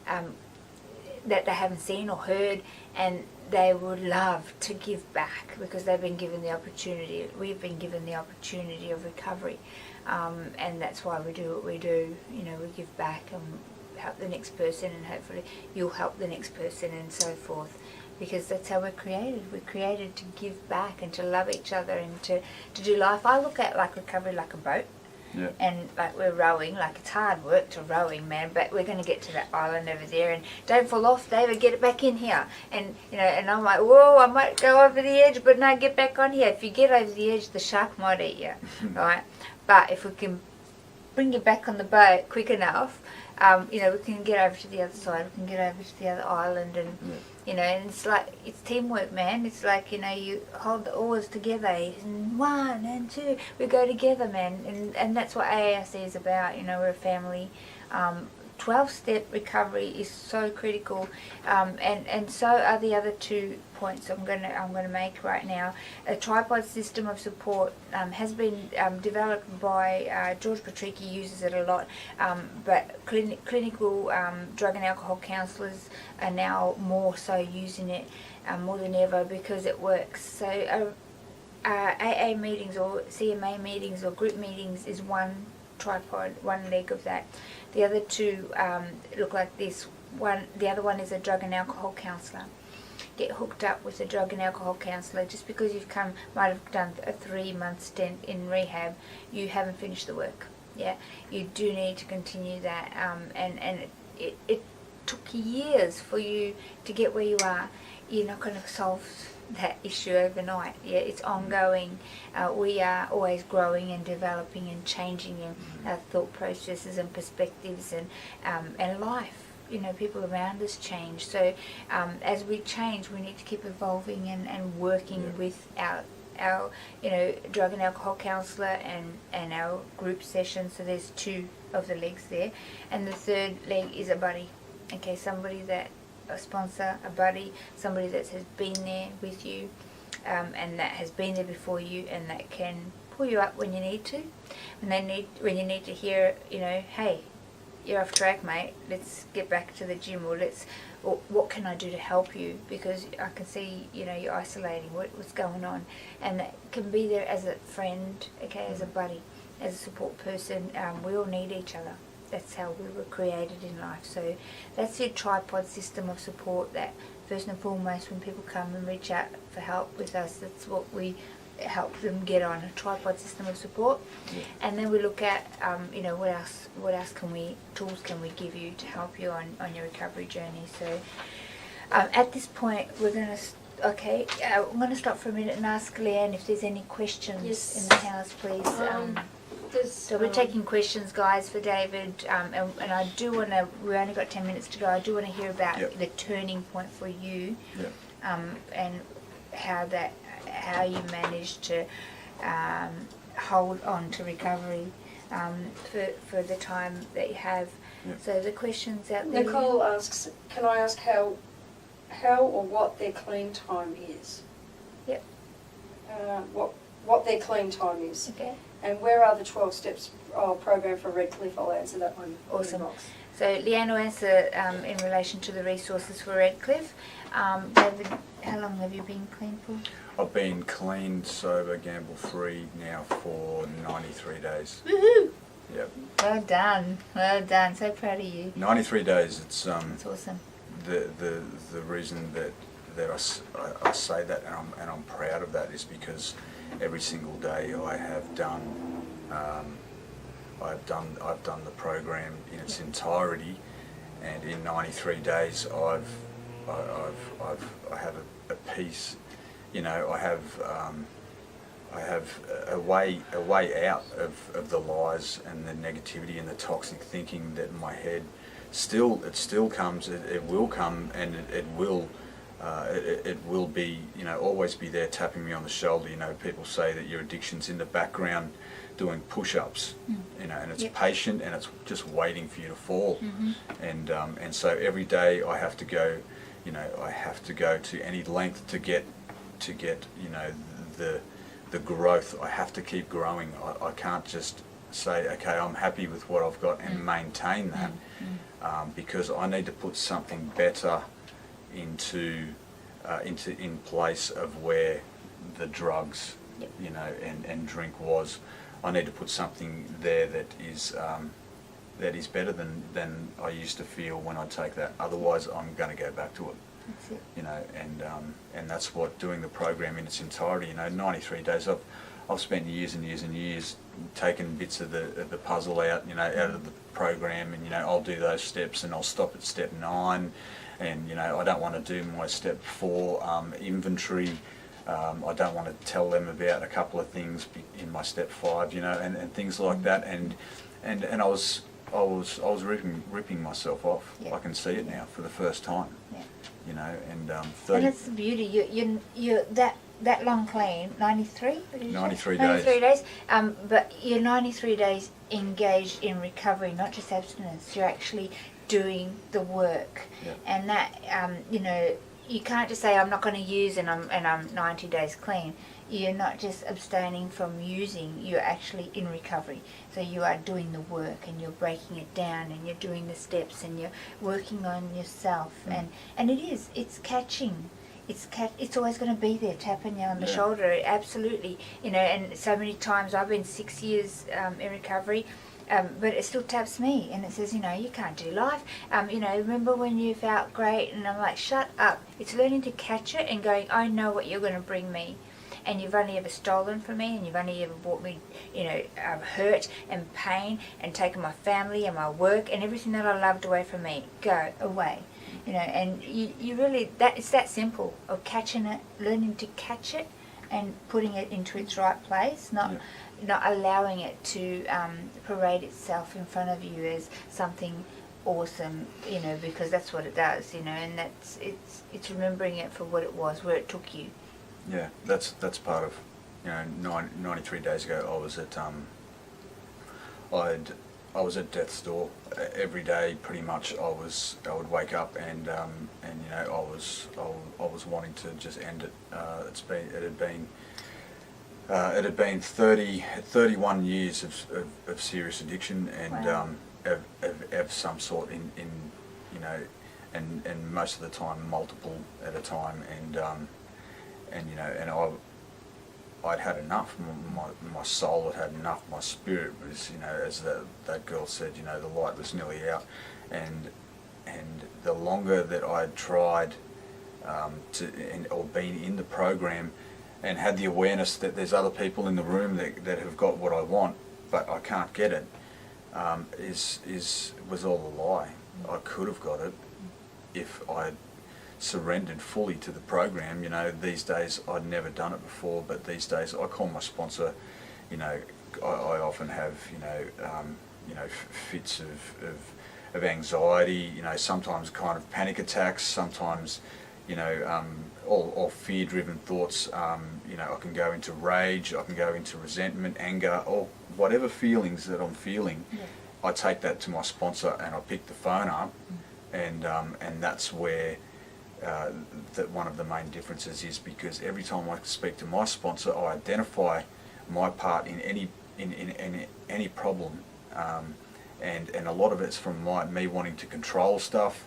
Speaker 1: that they haven't seen or heard, and they would love to give back because they've been given the opportunity. We've been given the opportunity of recovery, and that's why we do what we do. We give back and help the next person, and hopefully you'll help the next person, and so forth, because that's how we're created. We're created to give back and to love each other and to do life. I look at recovery like a boat.
Speaker 2: Yeah.
Speaker 1: And we're rowing, it's hard work to rowing, man, but we're going to get to that island over there, and don't fall off, David, get it back in here. And and I'm like, whoa, I might go over the edge, but no, get back on here. If you get over the edge, the shark might eat you, right? But if we can bring you back on the boat quick enough, we can get over to the other side, we can get over to the other island, and and it's teamwork, man. It's you hold the oars together, and 1 and 2, we go together, man. And that's what AARC is about. We're a family. 12-step recovery is so critical, and so are the other 2 points I'm gonna make right now. A tripod system of support has been developed by George Patricky, uses it a lot, but clinical drug and alcohol counsellors are now more so using it more than ever because it works. So AA meetings or CMA meetings or group meetings is one tripod, one leg of that. The other 2 look like this. The other one is a drug and alcohol counsellor. Get hooked up with a drug and alcohol counsellor. Just because might have done a 3-month stint in rehab, you haven't finished the work. Yeah, you do need to continue that. And it took years for you to get where you are. You're not going to solve that issue overnight. Yeah, it's ongoing. We are always growing and developing and changing in our thought processes and perspectives and life. People around us change. So as we change, we need to keep evolving and working with our drug and alcohol counsellor and our group session. So there's 2 of the legs there, and the 3rd leg is a buddy. Okay, somebody that a sponsor, a buddy, somebody that has been there with you, and that has been there before you, and that can pull you up when you need to, when you need to hear, hey, you're off track, mate. Let's get back to the gym, or what can I do to help you? Because I can see, you're isolating. What's going on? And that can be there as a friend, okay, as a buddy, as a support person. We all need each other. That's how we were created in life. So that's your tripod system of support, that first and foremost when people come and reach out for help with us, that's what we help them get on, a tripod system of support. Yeah. And then we look at, what else tools can we give you to help you on your recovery journey. So at this point we're going to, I'm going to stop for a minute and ask Leanne if there's any questions in the house, please. So we're taking questions, guys, for David, and I do want to, we've only got 10 minutes to go, I do want to hear about the turning point for you, and how you managed to hold on to recovery for the time that you have. So the questions out there.
Speaker 3: Nicole asks, can I ask how or what their clean time is?
Speaker 1: Yep.
Speaker 3: What their clean time is.
Speaker 1: Okay.
Speaker 3: And where are the 12 steps program for Redcliffe? I'll answer that one.
Speaker 1: Awesome. So Leanne will answer in relation to the resources for Redcliffe. David, how long have you been clean for?
Speaker 2: I've been clean, sober, gamble-free now for 93 days.
Speaker 1: Woohoo!
Speaker 2: Yep.
Speaker 1: Well done. Well done. So proud of you.
Speaker 2: 93 days. It's
Speaker 1: That's awesome.
Speaker 2: the reason that I say that and I'm proud of that is because every single day I have done I've done the program in its entirety, and in 93 days I have a piece, you know, I have a way out of the lies and the negativity and the toxic thinking that in my head still comes. It will come, and it will be, you know, always be there tapping me on the shoulder. You know, people say that your addiction's in the background doing push-ups, you know, and it's patient and it's just waiting for you to fall. And so every day I have to go, you know, I have to go to any length to get you know, the growth. I have to keep growing. I can't just say, okay, I'm happy with what I've got and maintain that, because I need to put something better in place of where the drugs, you know, and drink was. I need to put something there that is better than I used to feel when I take that. Otherwise, I'm going to go back to it.
Speaker 1: That's it.
Speaker 2: You know, and that's what doing the program in its entirety. You know, 93 days. I've spent years and years and years taking bits of the puzzle out, you know, out of the program, and you know, I'll do those steps and I'll stop at step 9, and you know, I don't want to do my step 4 inventory. I don't want to tell them about a couple of things in my step 5, you know, and things like that. And I was ripping myself off.
Speaker 1: Yeah.
Speaker 2: I can see it now for the first time.
Speaker 1: Yeah.
Speaker 2: You know, and
Speaker 1: And it's the beauty. You that long clean, 93?
Speaker 2: 93
Speaker 1: 93
Speaker 2: days.
Speaker 1: days. But you're 93 days engaged in recovery, not just abstinence. You're actually doing the work,
Speaker 2: Yeah.
Speaker 1: and that you know, you can't just say I'm not going to use and I'm 90 days clean. You're not just abstaining from using, you're actually in recovery. So you are doing the work, and you're breaking it down, and you're doing the steps, and you're working on yourself. And it's catching. It's always going to be there, tapping you on the shoulder. Absolutely. You know, and so many times I've been 6 years in recovery. But it still taps me, and it says, you know, you can't do life. You know, remember when you felt great? And I'm like, shut up. It's learning to catch it and going, I know what you're going to bring me. And you've only ever stolen from me, and you've only ever brought me, you know, hurt and pain, and taken my family and my work and everything that I loved away from me. Go away. You know, and you really, it's that simple, of catching it, learning to catch it and putting it into its right place, not allowing it to parade itself in front of you as something awesome, you know, because that's what it does, you know, and it's remembering it for what it was, where it took you.
Speaker 2: Yeah, that's part of, you know, 93 days ago I was at I was at death's door every day. Pretty much, I would wake up and you know, I was wanting to just end it. It had been 31 years of serious addiction, and
Speaker 1: Wow.
Speaker 2: of some sort in you know, and most of the time multiple at a time, and you know, and I'd had enough. My soul had had enough. My spirit was, you know, as that girl said, you know, the light was nearly out, and the longer that I'd tried or been in the program, and had the awareness that there's other people in the room that have got what I want, but I can't get it, was all a lie. I could have got it if I surrendered fully to the program. You know, these days, I'd never done it before, but these days I call my sponsor. You know, I often have, you know, fits of anxiety, you know, sometimes kind of panic attacks, sometimes, you know, all fear-driven thoughts. You know, I can go into rage, I can go into resentment, anger, or whatever feelings that I'm feeling.
Speaker 1: Yeah.
Speaker 2: I take that to my sponsor and I pick the phone up, and that's where that one of the main differences is, because every time I speak to my sponsor, I identify my part in any problem, and a lot of it's from me wanting to control stuff,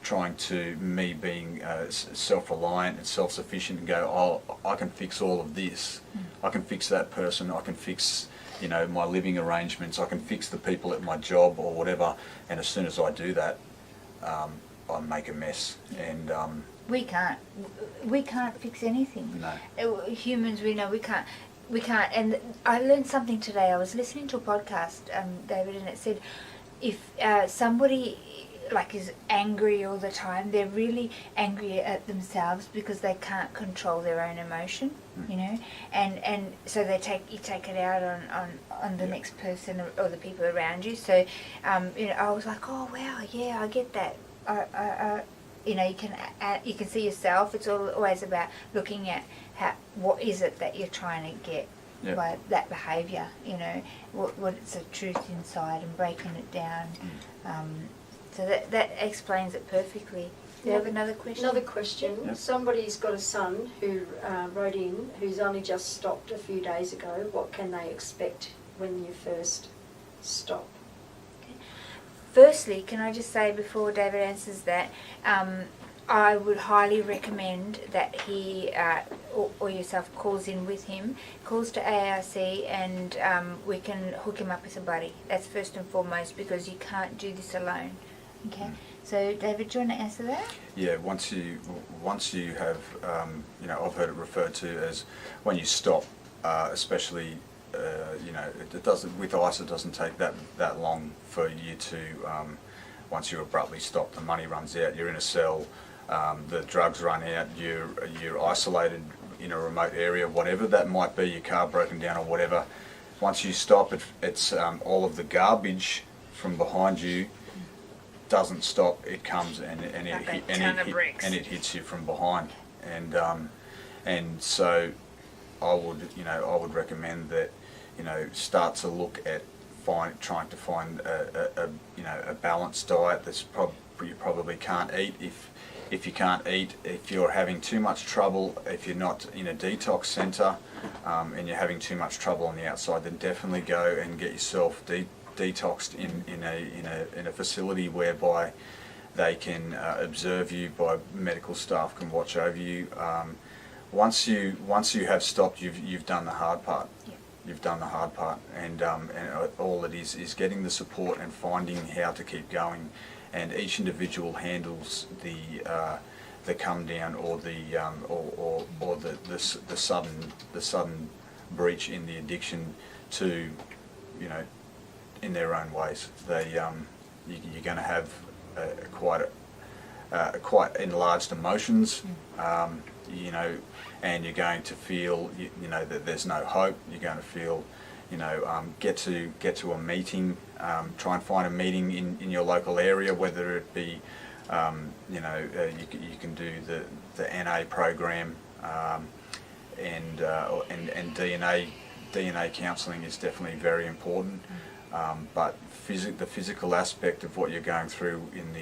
Speaker 2: trying to me being self-reliant and self-sufficient, and go, oh, I can fix all of this, I can fix that person, I can fix, you know, my living arrangements. I can fix the people at my job or whatever. And as soon as I do that, I make a mess. And
Speaker 1: We can't fix anything.
Speaker 2: no,
Speaker 1: Humans, we know we can't. And I learned something today. I was listening to a podcast, David, and it said if somebody like is angry all the time, they're really angry at themselves because they can't control their own emotion, you know, and so you take it out on the next person or the people around you. So you know, I was like, oh wow, yeah, I get that. You know, you can see yourself. It's always about looking at what is it that you're trying to get by that behaviour. You know, what's the truth inside and breaking it down. So that explains it perfectly. Do you have another question?
Speaker 3: Another question.
Speaker 2: Yep.
Speaker 3: Somebody's got a son who wrote in, who's only just stopped a few days ago. What can they expect when you first stop?
Speaker 1: Firstly, can I just say before David answers that, I would highly recommend that he or yourself calls in with him, calls to ARC, and we can hook him up with a buddy. That's first and foremost, because you can't do this alone. Okay. So David, do you want to answer that?
Speaker 2: yeah. Once you have, you know, I've heard it referred to as when you stop, especially. You know, it doesn't, with ice it doesn't take that long for you to, once you abruptly stop, the money runs out, you're in a cell, the drugs run out, you're isolated in a remote area, whatever that might be, your car broken down or whatever. Once you stop, it's all of the garbage from behind you doesn't stop, it comes and it hits you from behind, and so I would recommend that, you know, start to look at trying to find a balanced diet that's you probably can't eat. If you can't eat, if you're having too much trouble, if you're not in a detox centre and you're having too much trouble on the outside, then definitely go and get yourself detoxed in a facility whereby they can observe you, by medical staff can watch over you. Once you have stopped, you've done the hard part.
Speaker 1: Yeah.
Speaker 2: You've done the hard part, and all it is getting the support and finding how to keep going. And each individual handles the come down or the sudden breach in the addiction to, you know, in their own ways. You're going to have quite enlarged emotions. You know, and you're going to feel, you know, that there's no hope. You're going to feel, you know, get to a meeting, try and find a meeting in your local area, whether it be, you know, you can do the NA program, and DNA counselling is definitely very important. But the physical aspect of what you're going through in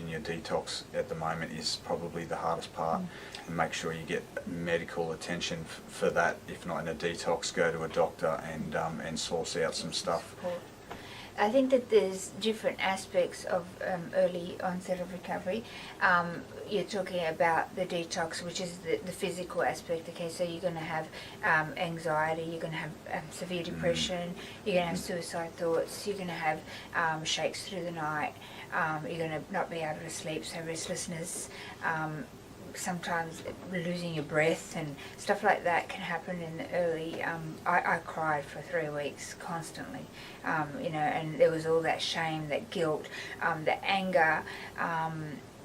Speaker 2: your detox at the moment is probably the hardest part. And make sure you get medical attention for that. If not in a detox, go to a doctor and source out some stuff.
Speaker 1: I think that there's different aspects of early onset of recovery. You're talking about the detox, which is the physical aspect. Okay, so you're going to have anxiety, you're going to have severe depression, you're going to have suicide thoughts, you're going to have shakes through the night, you're going to not be able to sleep, so restlessness, sometimes losing your breath and stuff like that can happen in the early. I cried for 3 weeks constantly, you know, and there was all that shame, that guilt, the anger,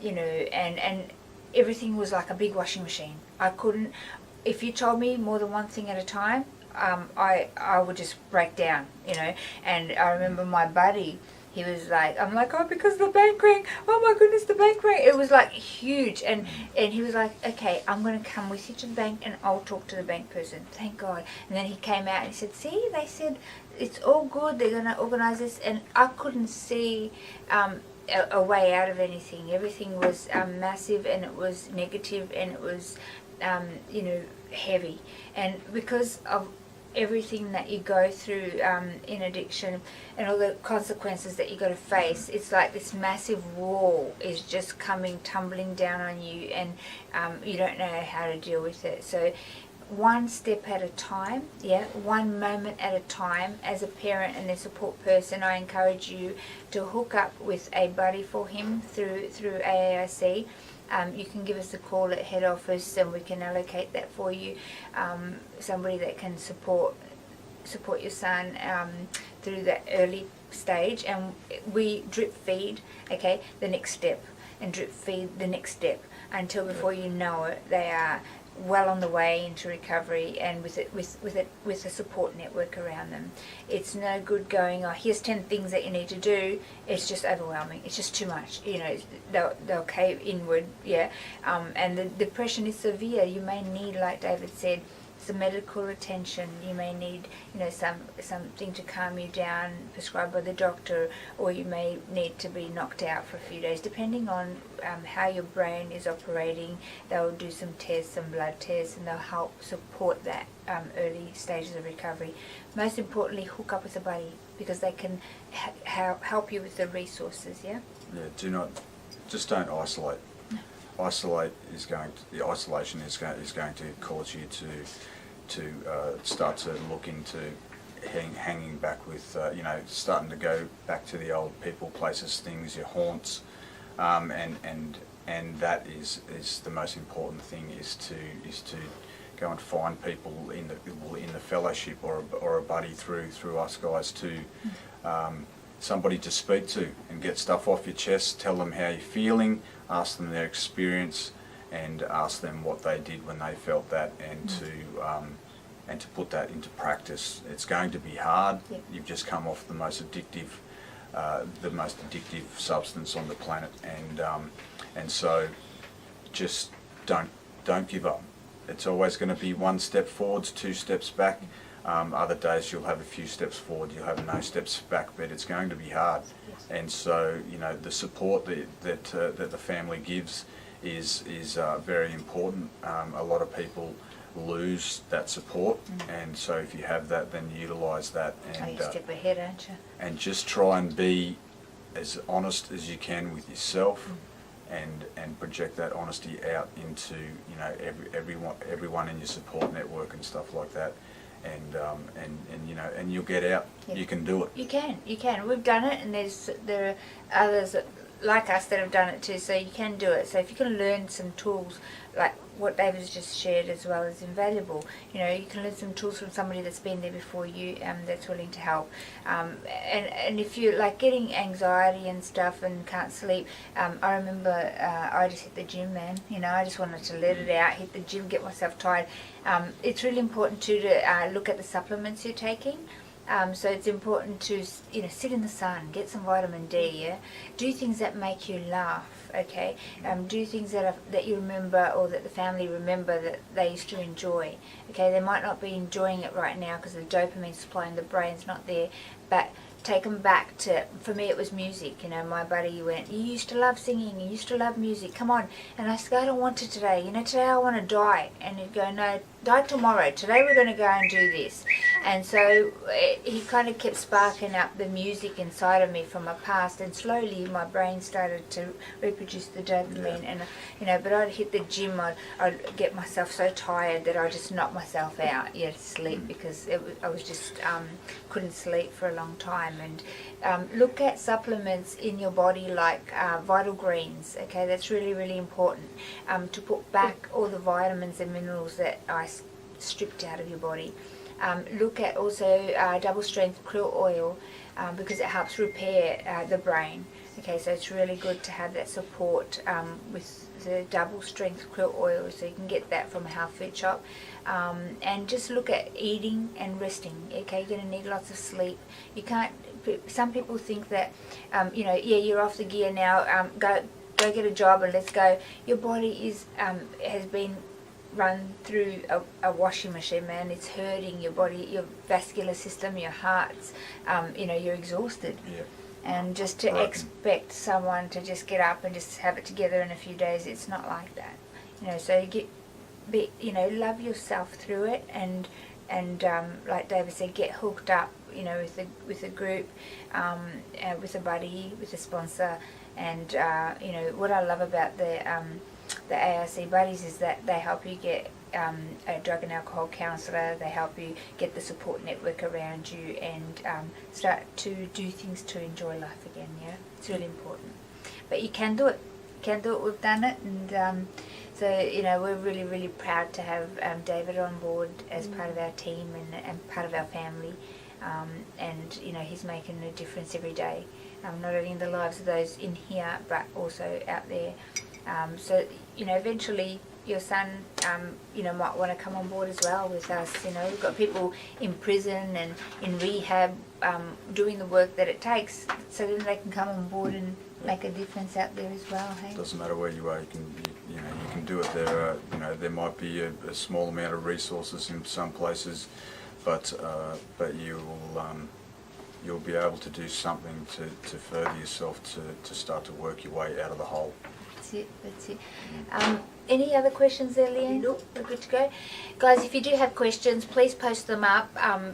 Speaker 1: you know, and everything was like a big washing machine. I couldn't, if you told me more than one thing at a time, I would just break down, you know. And I remember my buddy, he was like, I'm like, oh, because the bank rang, oh my goodness, the bank rang. It was like huge. And he was like, okay, I'm going to come with you to the bank and I'll talk to the bank person. Thank God. And then he came out and he said, see, they said it's all good, they're going to organise this. And I couldn't see a way out of anything. Everything was massive, and it was negative, and it was, you know, heavy. And because of everything that you go through in addiction and all the consequences that you got to face, it's like this massive wall is just tumbling down on you, and you don't know how to deal with it. So one step at a time, one moment at a time. As a parent and a support person, I encourage you to hook up with a buddy for him through AAIC. You can give us a call at head office and we can allocate that for you. Somebody that can support your son through that early stage, and we drip feed, the next step, and drip feed the next step, until before you know it, they are well on the way into recovery, and with a support network around them. It's no good going, oh, here's 10 things that you need to do. It's just overwhelming. It's just too much. They'll cave inward, and the depression is severe. You may need, like David said, some medical attention. You may need, something to calm you down, prescribed by the doctor, or you may need to be knocked out for a few days, depending on how your brain is operating. They'll do some tests, some blood tests, and they'll help support that early stages of recovery. Most importantly, hook up with a buddy, because they can help you with the resources.
Speaker 2: Yeah. Just don't isolate. Isolation is going to cause you to start to look into hanging back with, starting to go back to the old people, places, things, your haunts, and that is the most important thing, is to go and find people in the fellowship, or a buddy through us guys too. Somebody to speak to and get stuff off your chest. Tell them how you're feeling, ask them their experience, and ask them what they did when they felt that, and to put that into practice. It's going to be hard.
Speaker 1: Yep.
Speaker 2: You've just come off the most addictive substance on the planet, and so just don't give up. It's always going to be one step forwards, two steps back. Other days you'll have a few steps forward, you'll have no steps back, but it's going to be hard.
Speaker 1: Yes.
Speaker 2: And so, the support that the family gives is very important. A lot of people lose that support, and so if you have that, then utilise that, and
Speaker 1: you step ahead, aren't you?
Speaker 2: and just try and be as honest as you can with yourself. And project that honesty out into everyone in your support network and stuff like that, and you'll get out.
Speaker 1: Yep.
Speaker 2: You can do it.
Speaker 1: You can. We've done it, and there are others like us that have done it too. So you can do it. So if you can learn some tools, like what David's just shared as well, is invaluable. You can learn some tools from somebody that's been there before you, that's willing to help. And if you like getting anxiety and stuff and can't sleep, I remember I just hit the gym, man. I just wanted to let it out, hit the gym, get myself tired. It's really important too to look at the supplements you're taking. So it's important to sit in the sun, get some vitamin D, do things that make you laugh, do things that you remember, or that the family remember that they used to enjoy. They might not be enjoying it right now because the dopamine supply in the brain's not there, but take them back to, for me it was music. My buddy went, you used to love singing, you used to love music, come on. And I said, I don't want to today, today I want to die. And he'd go, no, die tomorrow, today we're going to go and do this. And so he kind of kept sparking up the music inside of me from my past, and slowly my brain started to reproduce the dopamine. And but I'd hit the gym, I'd get myself so tired that I just knocked myself out, to sleep, because I was just couldn't sleep for a long time. And look at supplements in your body like Vital Greens. That's really, really important to put back all the vitamins and minerals that I stripped out of your body. Look at also double strength krill oil, because it helps repair the brain. So it's really good to have that support with the double strength krill oil, so you can get that from a health food shop. And just look at eating and resting. You're going to need lots of sleep. You can't. Some people think that you're off the gear now. Go get a job and let's go. Your body has been run through a washing machine, man. It's hurting your body, your vascular system, your hearts. You're exhausted.
Speaker 2: Yeah.
Speaker 1: And just to expect someone to just get up and just have it together in a few days, it's not like that. So you love yourself through it, and like David said, get hooked up, with a group, with a buddy, with a sponsor. And what I love about the ARC buddies is that they help you get a drug and alcohol counsellor. They help you get the support network around you and start to do things to enjoy life again. Yeah, it's really important. But you can do it. You can do it. We've done it, and so we're really, really proud to have David on board as part of our team and part of our family. And he's making a difference every day, not only in the lives of those in here, but also out there. So eventually your son, might want to come on board as well with us. We've got people in prison and in rehab doing the work that it takes, so then they can come on board and make a difference out there as well. Hey?
Speaker 2: Doesn't matter where you are, you can do it. There might be a small amount of resources in some places, but you'll be able to do something to further yourself to start to work your way out of the hole.
Speaker 1: That's it. Any other questions there, Leanne?
Speaker 3: Nope.
Speaker 1: We're good to go. Guys, if you do have questions, please post them up.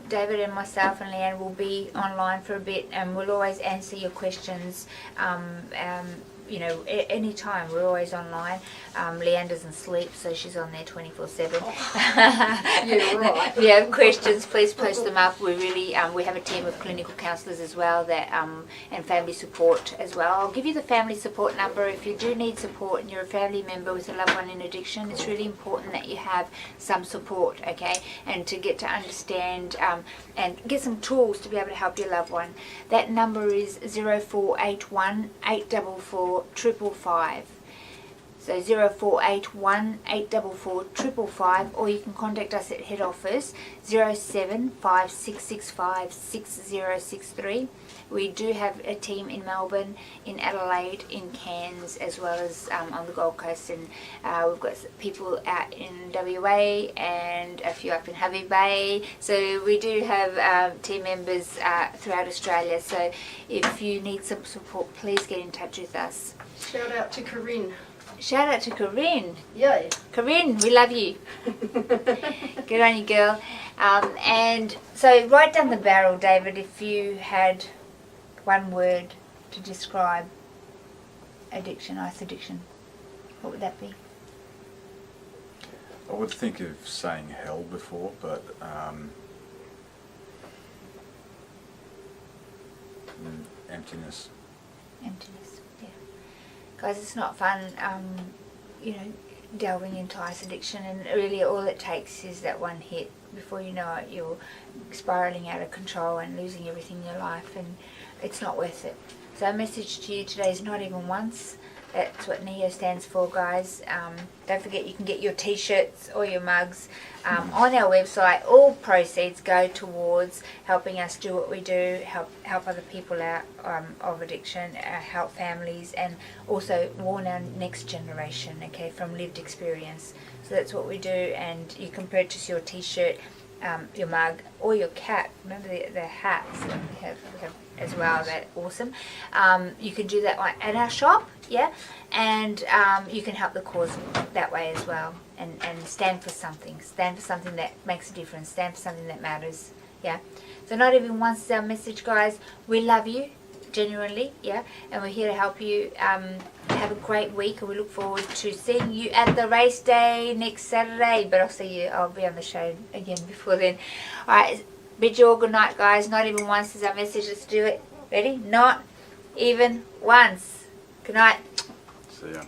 Speaker 1: David and myself and Leanne will be online for a bit, and we'll always answer your questions. Any time. We're always online. Leanne doesn't sleep, so she's on there 24/7.
Speaker 3: Yeah, right.
Speaker 1: If you have questions, please post them up. We really we have a team of clinical counsellors as well that and family support as well. I'll give you the family support number if you do need support and you're a family member with a loved one in addiction. It's really important that you have some support, okay, and to get to understand and get some tools to be able to help your loved one. That number is 0481 844 555. So 0481 844 555, or you can contact us at head office 075665 6063. We do have a team in Melbourne, in Adelaide, in Cairns, as well as on the Gold Coast, and we've got people out in WA and a few up in Hervey Bay. So we do have team members throughout Australia. So if you need some support, please get in touch with us.
Speaker 3: Shout out to Corinne.
Speaker 1: Shout out to Corinne.
Speaker 3: Yay.
Speaker 1: Corinne, we love you. Good on you, girl. And so right down the barrel, David, if you had one word to describe addiction, ice addiction, what would that be?
Speaker 2: I would think of saying hell before, but emptiness.
Speaker 1: Emptiness, yeah. Guys, it's not fun, delving into ice addiction, and really all it takes is that one hit. Before you know it, you're spiraling out of control and losing everything in your life, and it's not worth it. So our message to you today is not even once. That's what NEO stands for, guys. Don't forget you can get your t-shirts or your mugs on our website. All proceeds go towards helping us do what we do, help other people out of addiction, help families, and also warn our next generation, okay, from lived experience. So that's what we do, and you can purchase your t-shirt, your mug, or your cap. Remember the hats that we have as well. They're awesome. You can do that at our shop, yeah, and you can help the cause that way as well, and stand for something that makes a difference, stand for something that matters, yeah. So not even once is our message, guys. We love you genuinely, yeah, and we're here to help you. Have a great week, and we look forward to seeing you at the race day next Saturday. But I'll be on the show again before then. Alright, bid you all good night, guys. Not even once is our message. Let's do it. Ready? Not even once. Good night.
Speaker 2: See ya.